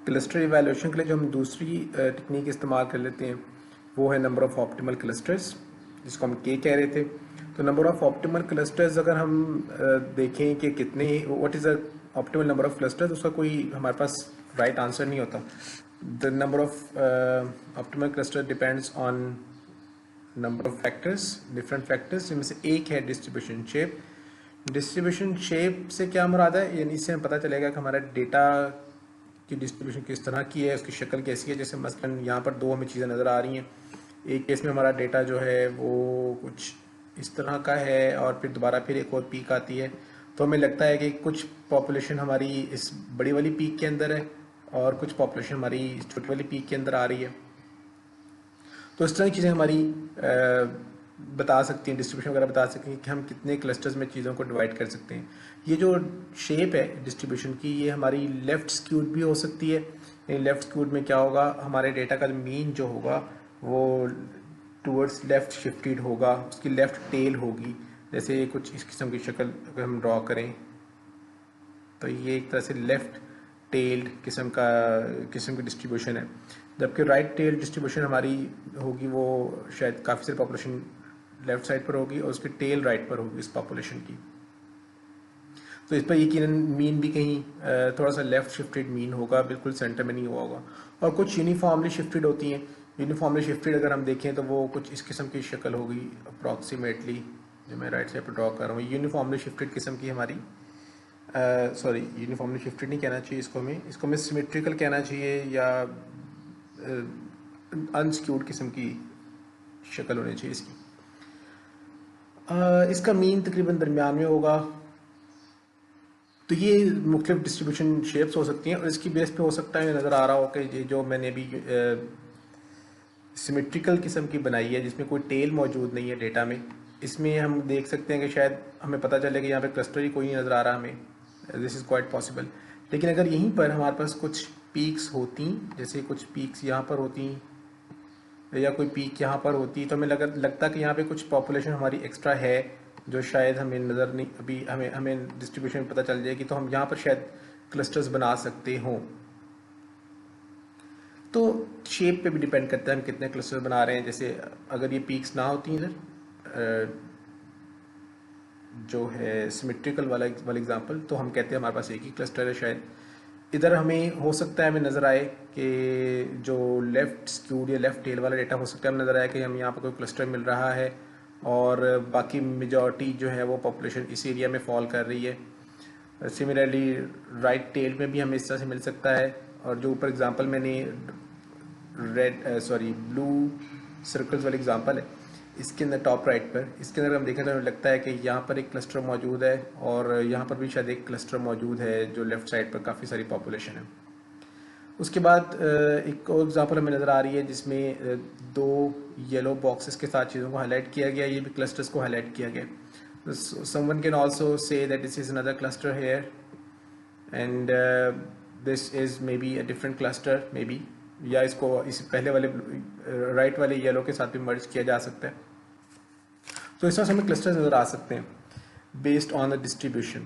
Cluster evaluation के लिए जो हम दूसरी टेक्निक इस्तेमाल कर लेते हैं वो है नंबर ऑफ़ ऑप्टिमल क्लस्टर्स, जिसको हम के कह रहे थे। तो नंबर ऑफ़ ऑप्टिमल क्लस्टर्स अगर हम देखें कि कितने, what is the optimal number of clusters, उसका कोई हमारे पास राइट आंसर नहीं होता। The number of optimal cluster depends on number of factors, different factors, जिनमें से एक है डिस्ट्रीब्यूशन शेप। डिस्ट्रीब्यूशन शेप से क्या मुराद है, यानी इससे हमें पता चलेगा कि हमारा डेटा की डिस्ट्रीब्यूशन किस तरह की है, उसकी शक्ल कैसी है। जैसे मसलन यहाँ पर दो हमें चीज़ें नज़र आ रही हैं। एक केस में हमारा डेटा जो है वो कुछ इस तरह का है और फिर दोबारा फिर एक और पीक आती है, तो हमें लगता है कि कुछ पॉपुलेशन हमारी इस बड़ी वाली पीक के अंदर है और कुछ पॉपुलेशन हमारी इस छोटी वाली पीक के अंदर आ रही है। तो इस तरह की चीज़ें हमारी बता सकती हैं, डिस्ट्रीब्यूशन वगैरह बता सकती हैं कि हम कितने क्लस्टर्स में चीज़ों को डिवाइड कर सकते हैं। ये जो शेप है डिस्ट्रीब्यूशन की, ये हमारी लेफ़्ट स्क्यूड भी हो सकती है। लेफ़्ट स्क्यूड में क्या होगा, हमारे डेटा का मीन जो होगा वो टूवर्ड्स लेफ़्ट शिफ्टेड होगा, उसकी लेफ़्ट टेल होगी। जैसे कुछ इस किस्म की शक्ल अगर हम ड्रॉ करें तो ये एक तरह से लेफ़्ट टेल्ड किस्म की डिस्ट्रीब्यूशन है, जबकि राइट टेल डिस्ट्रीब्यूशन हमारी होगी वो शायद काफ़ी सारी पॉपुलेशन लेफ़्ट साइड पर होगी और उसकी टेल राइट पर होगी इस पॉपुलेशन की। तो इस पर यकीनन मीन भी कहीं थोड़ा सा लेफ़्ट शिफ्टेड मीन होगा, बिल्कुल सेंटर में नहीं हुआ होगा। और कुछ यूनिफॉर्मली शिफ्टेड होती हैं। यूनिफॉर्मली शिफ्टेड अगर हम देखें तो वो कुछ इस किस्म की शक्ल होगी अप्रॉक्सीमेटली, जो मैं राइट साइड पर ड्रॉ कर रहा हूँ। यूनिफॉर्मली शिफ्टेड किस्म की हमारी, सॉरी यूनिफॉर्मली शिफ्टेड नहीं कहना चाहिए इसको हमें सिमेट्रिकल कहना चाहिए, या अनस्क्यूड किस्म की शक्ल होनी चाहिए इसकी। इसका मीन तकरीबन दरमियान में होगा। तो ये मुख्तलिफ डिस्ट्रीब्यूशन शेप्स हो सकती हैं और इसकी बेस पे हो सकता है नज़र आ रहा हो कि ये जो मैंने अभी सिमेट्रिकल किस्म की बनाई है जिसमें कोई टेल मौजूद नहीं है डेटा में, इसमें हम देख सकते हैं कि शायद हमें पता चले कि यहाँ पे क्लस्टर ही कोई नहीं नज़र आ रहा हमें। This is quite possible. लेकिन अगर यहीं पर हमारे पास कुछ पीक्स होती, जैसे कुछ पीक्स यहाँ पर होती या कोई पीक यहाँ पर होती, तो हमें लगता कि यहाँ पे कुछ पॉपुलेशन हमारी एक्स्ट्रा है जो शायद हमें नज़र नहीं, अभी हमें डिस्ट्रीब्यूशन पता चल जाएगी तो हम यहाँ पर शायद क्लस्टर्स बना सकते हों। तो शेप पे भी डिपेंड करता है हम कितने क्लस्टर बना रहे हैं। जैसे अगर ये पीक्स ना होती हैं इधर जो है सिमेट्रिकल वाला एग्जांपल, तो हम कहते हैं हमारे पास एक ही क्लस्टर है शायद। इधर हमें हो सकता है हमें नज़र आए कि जो लेफ़्ट स्क्यूड या लेफ़्ट टेल वाला डेटा हो सकता है हमें नज़र आए कि हम यहाँ पर कोई क्लस्टर मिल रहा है और बाकी मेजॉरिटी जो है वो पॉपुलेशन इस एरिया में फॉल कर रही है। सिमिलरली राइट टेल में भी हमें इस तरह से मिल सकता है। और जो ऊपर एग्जांपल मैंने ब्लू सर्कल्स वाली एग्जांपल है, इसके अंदर टॉप राइट पर, इसके अंदर हम देखें तो हमें लगता है कि यहाँ पर एक क्लस्टर मौजूद है और यहाँ पर भी शायद एक क्लस्टर मौजूद है जो लेफ़्ट साइड पर काफ़ी सारी पॉपुलेशन है। उसके बाद एक और एग्जांपल हमें नज़र आ रही है जिसमें दो येलो बॉक्सेस के साथ चीज़ों को हाईलाइट किया गया, ये भी क्लस्टर्स को हाईलाइट किया गया। Someone can also say that this is another cluster here and this is may be a different cluster may be, या इसको इस पहले वाले राइट वाले येलो के साथ भी मर्ज किया जा सकता है। तो इस तरह से हमें क्लस्टर्स नज़र आ सकते हैं based on the distribution,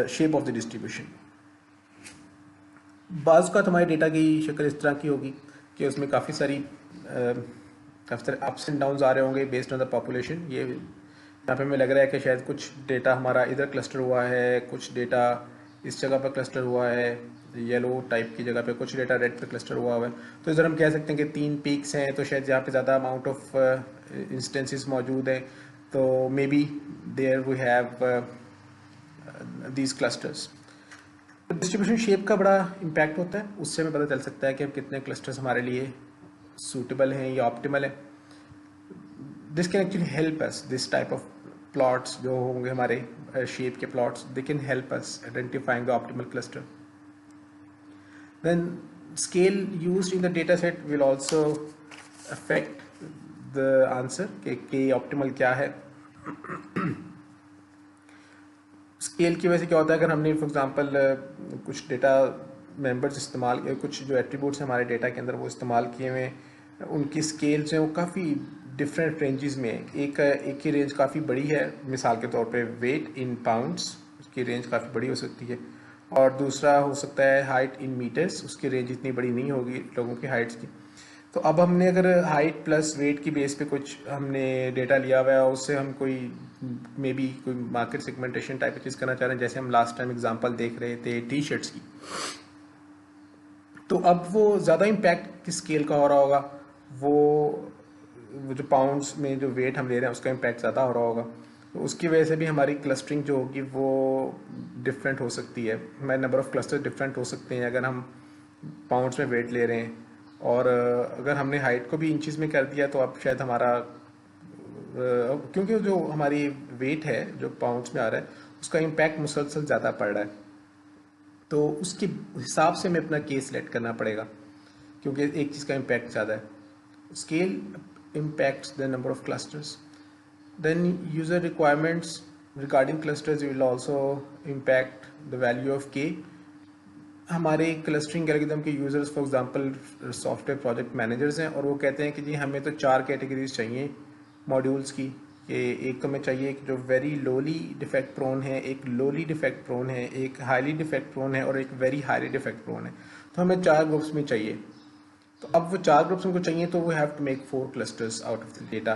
shape of the distribution. बाज़ का हमारे डेटा की शक्ल इस तरह की होगी कि उसमें काफ़ी सारे अप्स एंड डाउन्स आ रहे होंगे बेस्ड ऑन द पॉपुलेशन। ये यहाँ पे हमें लग रहा है कि शायद कुछ डेटा हमारा इधर क्लस्टर हुआ है, कुछ डेटा इस जगह पर क्लस्टर हुआ है येलो टाइप की जगह पे, कुछ डेटा रेड पे क्लस्टर हुआ है। तो इधर हम कह सकते हैं कि 3 पीक्स हैं, तो शायद यहाँ पे ज़्यादा अमाउंट ऑफ इंस्टेंसेस मौजूद हैं, तो may be there we have these clusters. Distribution shape का बड़ा इम्पैक्ट होता है, उससे हमें पता चल सकता है कि हम कितने क्लस्टर्स हमारे लिए सूटेबल हैं या ऑप्टिमल है। This can actually help us, this type of plots जो होंगे हमारे शेप के plots, they can help us identifying the optimal cluster. Then scale used in the data set will also affect the answer कि optimal क्या है। Scale की वजह से क्या होता है, अगर हमने फॉर एग्जांपल कुछ डेटा मेंबर्स इस्तेमाल, कुछ जो एट्रीब्यूट्स हमारे डेटा के अंदर वो इस्तेमाल किए हुए हैं, उनकी स्केल्स हैं वो काफ़ी डिफरेंट रेंजेस में, एक की रेंज काफ़ी बड़ी है। मिसाल के तौर पे वेट इन पाउंड्स, उसकी रेंज काफ़ी बड़ी हो सकती है, और दूसरा हो सकता है हाइट इन मीटर्स, उसकी रेंज इतनी बड़ी नहीं होगी लोगों की हाइट्स की। तो अब हमने अगर हाइट प्लस वेट की बेस पे कुछ हमने डेटा लिया हुआ है और उससे हम कोई मे बी कोई मार्केट सेगमेंटेशन टाइप की चीज़ करना चाह रहे हैं, जैसे हम लास्ट टाइम एग्जांपल देख रहे थे टी शर्ट्स की, तो अब वो ज़्यादा इम्पैक्ट किस स्केल का हो रहा होगा, वो जो पाउंड्स में जो वेट हम ले रहे हैं उसका इम्पैक्ट ज़्यादा हो रहा होगा। तो उसकी वजह से भी हमारी क्लस्टरिंग जो होगी वो डिफरेंट हो सकती है, हमारे नंबर ऑफ़ क्लस्टर डिफरेंट हो सकते हैं अगर हम पाउंड्स में वेट ले रहे हैं। और अगर हमने हाइट को भी इंचज़ में कर दिया तो अब शायद हमारा क्योंकि जो हमारी वेट है जो पाउंड्स में आ रहा है उसका इम्पैक्ट मुसलसल ज़्यादा पड़ रहा है, तो उसके हिसाब से हमें अपना केस सेलेक्ट करना पड़ेगा क्योंकि एक चीज़ का इम्पैक्ट ज़्यादा है। Scale impacts the number of clusters. Then user requirements regarding clusters will also impact the value of k. हमारे क्लस्टरिंग एल्गोरिथम के users for example software project managers हैं और वो कहते हैं कि जी हमें तो 4 कैटेगरीज चाहिए मॉड्यूल्स की, कि एक तो हमें चाहिए कि जो वेरी लोली डिफेक्ट प्रोन है, एक लोली डिफेक्ट प्रोन है, एक हाईली डिफेक्ट प्रोन है और एक वेरी हाईली डिफेक्ट प्रोन है। तो हमें 4 ग्रुप्स में चाहिए। तो अब वो 4 ग्रुप्स उनको चाहिए तो we have to make 4 clusters out of the data.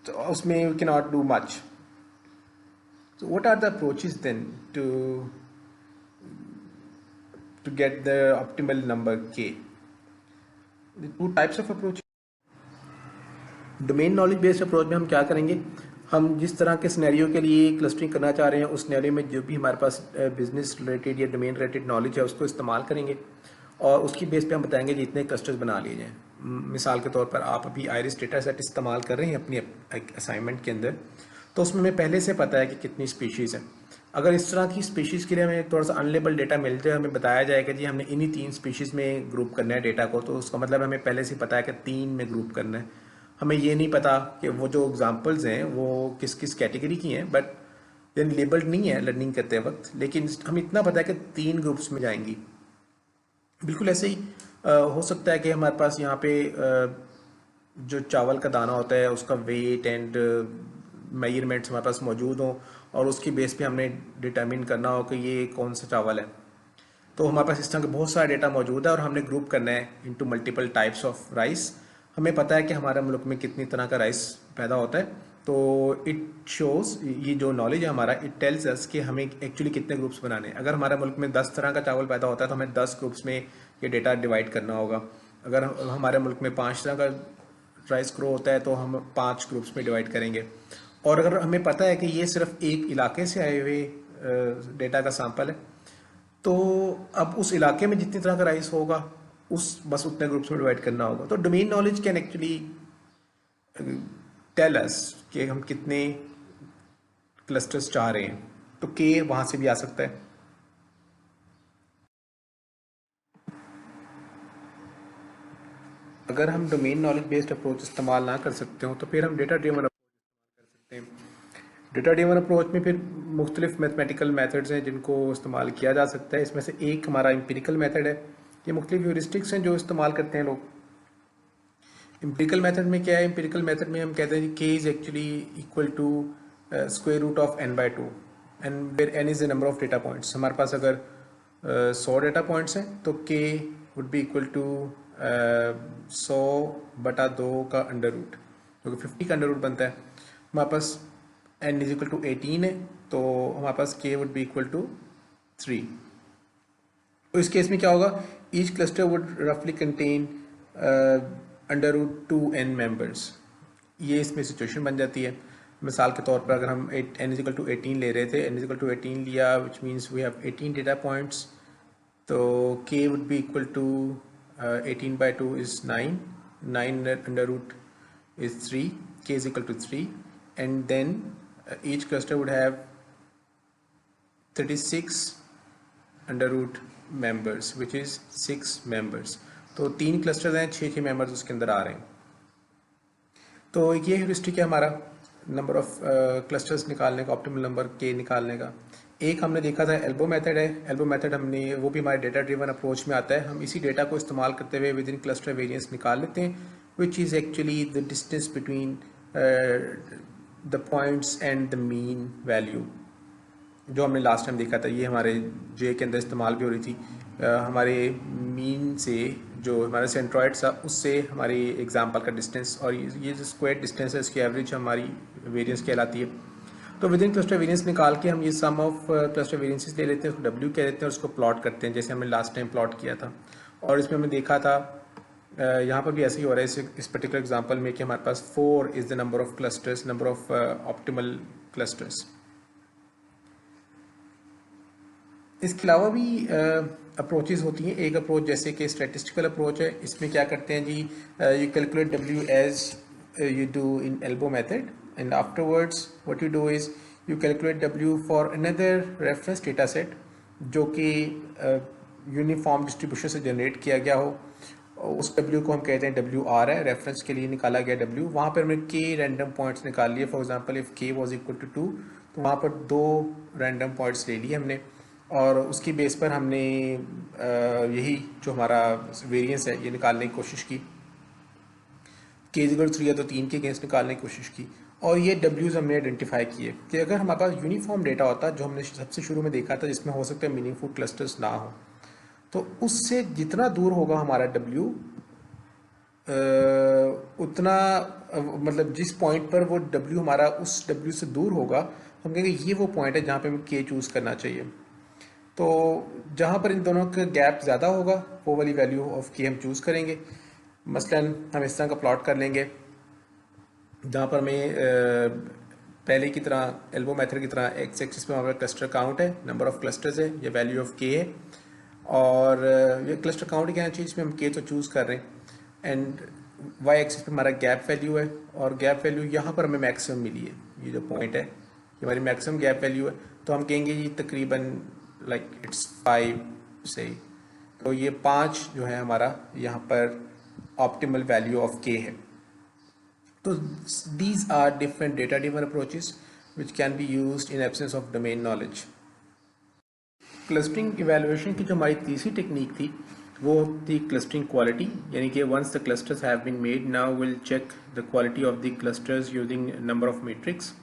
तो उसमें we can not do much. So what are the approaches then to get the optimal number k? The two types of approach. Domain knowledge based approach में हम क्या करेंगे, हम जिस तरह के सिनेरियो के लिए क्लस्टरिंग करना चाह रहे हैं उस सिनेरियो में जो भी हमारे पास बिजनेस रिलेटेड या डोमेन रिलेटेड नॉलेज है उसको इस्तेमाल करेंगे और उसकी बेस पे हम बताएंगे जितने क्लस्टर्स बना लिए जाएँ। मिसाल के तौर पर आप अभी आयरिस डेटा सेट इस्तेमाल कर रहे हैं अपनी असाइनमेंट के अंदर, तो उसमें हमें पहले से पता है कि कितनी स्पीशीज़ है। अगर इस तरह की स्पीशीज़ के लिए हमें थोड़ा सा अनलेबल डेटा मिल जाए, हमें बताया जाए कि जी हमने इन्हीं 3 स्पीशीज़ में ग्रुप करना है डेटा को, तो उसका मतलब हमें पहले से पता है कि 3 में ग्रुप करना है। हमें ये नहीं पता कि वो जो एग्जांपल्स हैं वो किस किस कैटेगरी की हैं, बट देन लेबल्ड नहीं है लर्निंग करते वक्त, लेकिन हम इतना पता है कि 3 ग्रुप्स में जाएंगी। बिल्कुल ऐसे ही हो सकता है कि हमारे पास यहाँ पे जो चावल का दाना होता है उसका वेट एंड मेजरमेंट्स हमारे पास मौजूद हों और उसकी बेस पे हमने डिटरमिन करना हो कि ये कौन सा चावल है। तो हमारे पास इस तरह का बहुत सारा डेटा मौजूद है और हमने ग्रुप करना है into multiple types of rice. हमें पता है कि हमारे मुल्क में कितनी तरह का राइस पैदा होता है, तो इट शोज़, ये जो नॉलेज है हमारा, इट टेल्स अस कि हमें एक्चुअली कितने ग्रुप्स बनाने हैं। अगर हमारे मुल्क में 10 तरह का चावल पैदा होता है तो हमें 10 ग्रुप्स में ये डेटा डिवाइड करना होगा। अगर हमारे मुल्क में 5 तरह का राइस ग्रो होता है तो हम 5 ग्रुप्स में डिवाइड करेंगे। और अगर हमें पता है कि ये सिर्फ एक इलाके से आए हुए डेटा का सैंपल है, तो अब उस इलाके में जितनी तरह का राइस होगा उस बस उतने ग्रुप्स में डिवाइड करना होगा। तो domain knowledge can actually tell us कि हम कितने क्लस्टर्स चाह रहे हैं, तो के वहाँ से भी आ सकता है। अगर हम डोमेन नॉलेज बेस्ड अप्रोच इस्तेमाल ना कर सकते हो तो फिर हम डेटा ड्रिवन अप्रोच कर सकते हैं। डेटा ड्रिवन अप्रोच में फिर मुख्तलिफ मैथमेटिकल मेथड्स हैं जिनको इस्तेमाल किया जा सकता है। इसमें से एक हमारा एम्पिरिकल मेथड है। ये मुख्तलिफ ह्यूरिस्टिक्स हैं जो इस्तेमाल करते हैं लोग। एम्पिरिकल मेथड में क्या है, एम्पिरिकल मेथड में हम कहते हैं k is actually equal to square root of n/2 and where n is the number of data points. हमारे पास अगर 100 डेटा पॉइंट्स हैं तो k would be equal to 100/2 का अंडर रूट, जो कि 50 का अंडर रूट बनता है। हमारे पास n इज इक्वल टू 18 है तो हमारे पास k would be equal to 3। तो इस केस में क्या होगा, ईच क्लस्टर वुड रफली contain under root 2n members. ये इसमें सिचुएशन बन जाती है। मिसाल के तौर पर अगर हम n इज इक्वल टू 18 ले रहे थे, n इज इक्वल टू 18 लिया which means we have 18 data points, तो k would be equal to 18/2 is 9, 9 under root is 3, k is equal to 3 and then each cluster would have 36 under root members which is 6 members. तो 3 clusters हैं, 6 members उसके अंदर आ रहे हैं। तो ये heuristic है हमारा नंबर ऑफ क्लस्टर्स निकालने का, ऑप्टिमल नंबर के निकालने का। एक हमने देखा था एल्बो मेथड है। एल्बो मेथड हमने वो भी हमारे डेटा ड्रिवन अप्रोच में आता है। हम इसी डेटा को इस्तेमाल करते हुए विद इन क्लस्टर वेरिएंस निकाल लेते हैं which is actually the distance between the points and the mean value. जो हमने लास्ट टाइम देखा था, ये हमारे जे के अंदर इस्तेमाल भी हो रही थी। हमारे मीन से जो हमारा सेंट्रॉइड था उससे हमारी एग्जाम्पल का डिस्टेंस, और ये जो स्क्वायर डिस्टेंस है इसकी एवरेज हमारी वेरिएंस कहलाती है। तो विद इन क्लस्टर वेरिएंस निकाल के हम ये सम ऑफ क्लस्टर वेरिएंसेस ले लेते हैं, उसको W कह देते हैं और उसको प्लॉट करते हैं जैसे हमने लास्ट टाइम प्लॉट किया था। और इसमें हमने देखा था यहाँ पर भी ऐसे ही हो रहा है इस पर्टिकुलर एग्जांपल में कि हमारे पास 4 is the number of clusters, number of optimal clusters. इसके अलावा भी अप्रोचेस होती हैं। एक अप्रोच जैसे कि स्टैटिस्टिकल अप्रोच है, इसमें क्या करते हैं जी, you calculate W as you do in elbow method, and afterwards what you do is you calculate W for another reference data set जो कि यूनिफॉर्म डिस्ट्रीब्यूशन से जनरेट किया गया हो। उस W को हम कहते हैं WR है, रेफरेंस के लिए निकाला गया W। वहाँ पर हमने K रैंडम पॉइंट्स निकाल लिए। For example if K was equal to 2, तो वहाँ पर 2 रैंडम पॉइंट्स ले लिए हमने, और उसकी बेस पर हमने यही जो हमारा वेरिएंस है ये निकालने की कोशिश की। K इक्वल 3 है तो 3 के अगेंस्ट निकालने की कोशिश की, और ये W's हमने आइडेंटिफाई किए कि अगर हमारे पास यूनिफॉर्म डेटा होता जो हमने सबसे शुरू में देखा था जिसमें हो सकता है मीनिंगफुल क्लस्टर्स ना हो, तो उससे जितना दूर होगा हमारा W उतना मतलब जिस पॉइंट पर वो W हमारा उस W से दूर होगा, हम कहेंगे ये वो पॉइंट है जहाँ पे हमें K चूज़ करना चाहिए। तो जहाँ पर इन दोनों का गैप ज़्यादा होगा वो वाली वैल्यू ऑफ K हम चूज़ करेंगे। मसलन हम इस तरह का प्लॉट कर लेंगे जहाँ पर हमें पहले की तरह एल्बो मेथड की तरह एक्स एक्सिस पे हमारा क्लस्टर काउंट है, नंबर ऑफ क्लस्टर्स है, ये वैल्यू ऑफ K है, और ये क्लस्टर काउंट क्या चीज़ इसमें हम K तो चूज़ कर रहे हैं, एंड वाई एक्सिस पे हमारा गैप वैल्यू है, और गैप वैल्यू यहाँ पर हमें मैक्सिमम मिली है। ये जो पॉइंट है ये हमारी मैक्सिमम गैप वैल्यू है, तो हम कहेंगे ये तकरीबन लाइक इट्स 5 से, तो ये 5 जो है हमारा यहाँ पर ऑप्टिमल वैल्यू ऑफ K है। तो these are different data driven approaches which can be used in absence of domain knowledge. Clustering evaluation की जो हमारी तीसरी टेक्निक थी वो थी क्लस्टरिंग क्वालिटी, यानी कि once the clusters have been made now will check the quality of the clusters using number of metrics.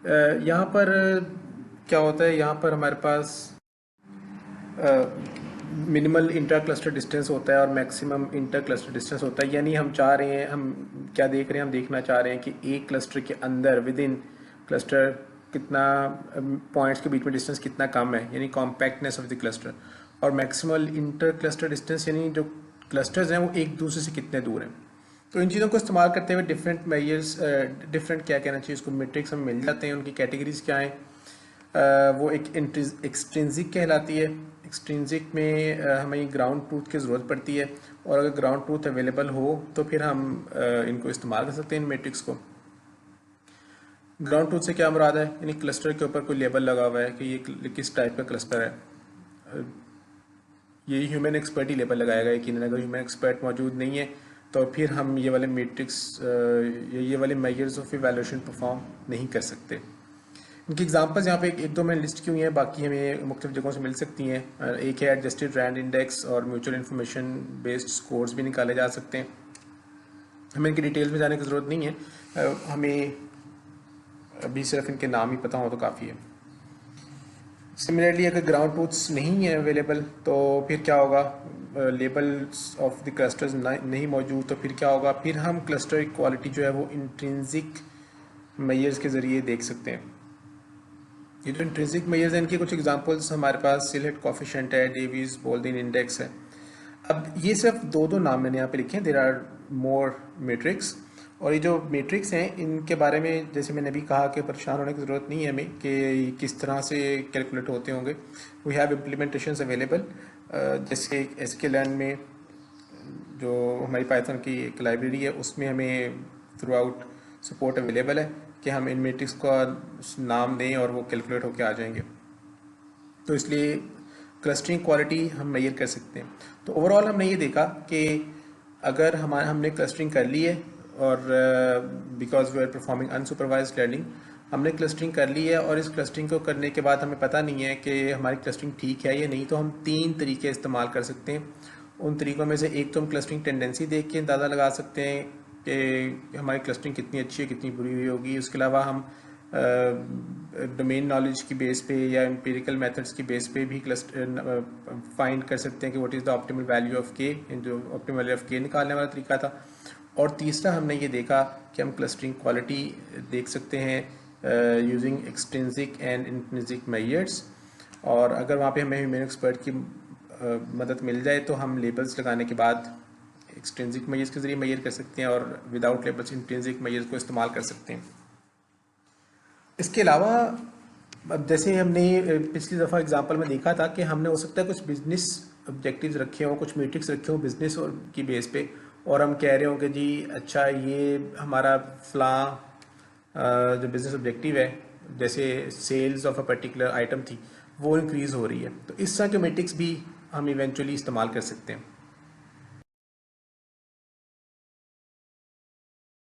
यहाँ पर क्या होता है, यहाँ पर हमारे पास मिनिमल इंटर क्लस्टर डिस्टेंस होता है और मैक्सिमम इंटर क्लस्टर डिस्टेंस होता है। यानी हम चाह रहे हैं, हम क्या देख रहे हैं, हम देखना चाह रहे हैं कि एक क्लस्टर के अंदर विद इन क्लस्टर कितना पॉइंट्स के बीच में डिस्टेंस कितना कम है, यानी कॉम्पैक्टनेस ऑफ द क्लस्टर, और मैक्सिमल इंटर क्लस्टर डिस्टेंस यानी जो क्लस्टर्स हैं वो एक दूसरे से कितने दूर हैं। तो इन चीज़ों को इस्तेमाल करते हुए डिफरेंट मेजर्स, डिफरेंट क्या कहना चाहिए उसको, मैट्रिक्स हमें मिल जाते हैं। उनकी कैटेगरीज क्या हैं, वो एक एक्सट्रिंसिक कहलाती है। एक्सट्रिंसिक में हमें ग्राउंड ट्रूथ की ज़रूरत पड़ती है, और अगर ग्राउंड ट्रूथ अवेलेबल हो तो फिर हम इनको इस्तेमाल कर सकते हैं इन मैट्रिक्स को। ग्राउंड ट्रूथ से क्या मुराद है, यानी क्लस्टर के ऊपर कोई लेबल लगा हुआ है कि ये किस टाइप का क्लस्टर है। ये ह्यूमन एक्सपर्ट ही लेबल लगाएगा, यकीनन अगर ह्यूमन एक्सपर्ट मौजूद नहीं है तो फिर हम ये वाले मैट्रिक्स ये वाले मेजर्स ऑफ इवैल्यूएशन परफॉर्म नहीं कर सकते। इनकी एग्जांपल्स यहाँ पे एक दो मैंने लिस्ट की हुई हैं, बाकी हमें मुख्तलिफ जगहों से मिल सकती हैं। एक है एडजस्टेड रैंड इंडेक्स, और म्यूचुअल इन्फॉर्मेशन बेस्ड स्कोर्स भी निकाले जा सकते हैं। हमें इनकी डिटेल्स में जाने की ज़रूरत नहीं है, हमें अभी सिर्फ इनके नाम ही पता हो तो काफ़ी है। सिमिलरली अगर ग्राउंड ट्रूथ्स नहीं है अवेलेबल तो फिर क्या होगा, लेबल्स ऑफ द क्लस्टर्स नहीं मौजूद, तो फिर क्या होगा, फिर हम क्लस्टर इक्वालिटी जो है वो इंट्रिंसिक मेजर्स के ज़रिए देख सकते हैं। ये जो इंट्रिंसिक मेजर्स हैं इनके कुछ एग्जांपल्स हमारे पास सिलेट कॉफिशिएंट है, डेविस बोल्दिन इंडेक्स है। अब ये सिर्फ दो नाम मैंने यहाँ पे लिखे हैं, देयर आर मोर मैट्रिक्स, और ये जो मैट्रिक्स हैं इनके बारे में जैसे मैंने अभी कहा कि परेशान होने की ज़रूरत नहीं है हमें कि किस तरह से कैलकुलेट होते होंगे। वी हैव इम्प्लीमेंटेशंस अवेलेबल, जैसे SQLearn में जो हमारी पाइथन की एक लाइब्रेरी है उसमें हमें थ्रू आउट सपोर्ट अवेलेबल है कि हम इन मैट्रिक्स का नाम दें और वो कैलकुलेट होकर आ जाएंगे। तो इसलिए क्लस्टरिंग क्वालिटी हम मेजर कर सकते हैं। तो ओवरऑल हमने ये देखा कि अगर हमने क्लस्टरिंग कर ली है, और because we are performing unsupervised learning, हमने क्लस्टरिंग कर ली है, और इस क्लस्टरिंग को करने के बाद हमें पता नहीं है कि हमारी क्लस्टरिंग ठीक है या नहीं, तो हम 3 तरीके इस्तेमाल कर सकते हैं। उन तरीक़ों में से एक तो हम क्लस्टरिंग टेंडेंसी देख के अंदाज़ा लगा सकते हैं कि हमारी क्लस्टरिंग कितनी अच्छी है कितनी बुरी हुई होगी। उसके अलावा हम डोमेन नॉलेज की बेस पे या एम्पिरिकल मेथड्स की बेस पे भी क्लस्टर फाइंड कर सकते हैं कि what is the optimal value of के, जो ऑप्टिमल वैल्यू ऑफ के निकालने वाला तरीका था। और तीसरा हमने ये देखा कि हम क्लस्टरिंग क्वालिटी देख सकते हैं using extrinsic and intrinsic measures, और अगर वहाँ पे हमें ह्यूमन एक्सपर्ट की मदद मिल जाए तो हम लेबल्स लगाने के बाद एक्सट्रिंसिक मेजर्स के जरिए मेजर कर सकते हैं और विदाउट लेबल्स इंट्रिंसिक मेजर्स को इस्तेमाल कर सकते हैं। इसके अलावा अब जैसे हमने पिछली दफ़ा एग्जांपल में देखा था कि हमने हो सकता है कुछ बिजनेस ऑब्जेक्टिव्स रखे हों, कुछ मीट्रिक्स रखे हों बिजनेस और की बेस पे, और हम कह रहे हों कि जी अच्छा ये हमारा जो बिजनेस ऑब्जेक्टिव है, जैसे sales of a particular item थी वो इंक्रीज़ हो रही है, तो इस तरह के मीट्रिक्स भी हम इवेंचुअली इस्तेमाल कर सकते हैं।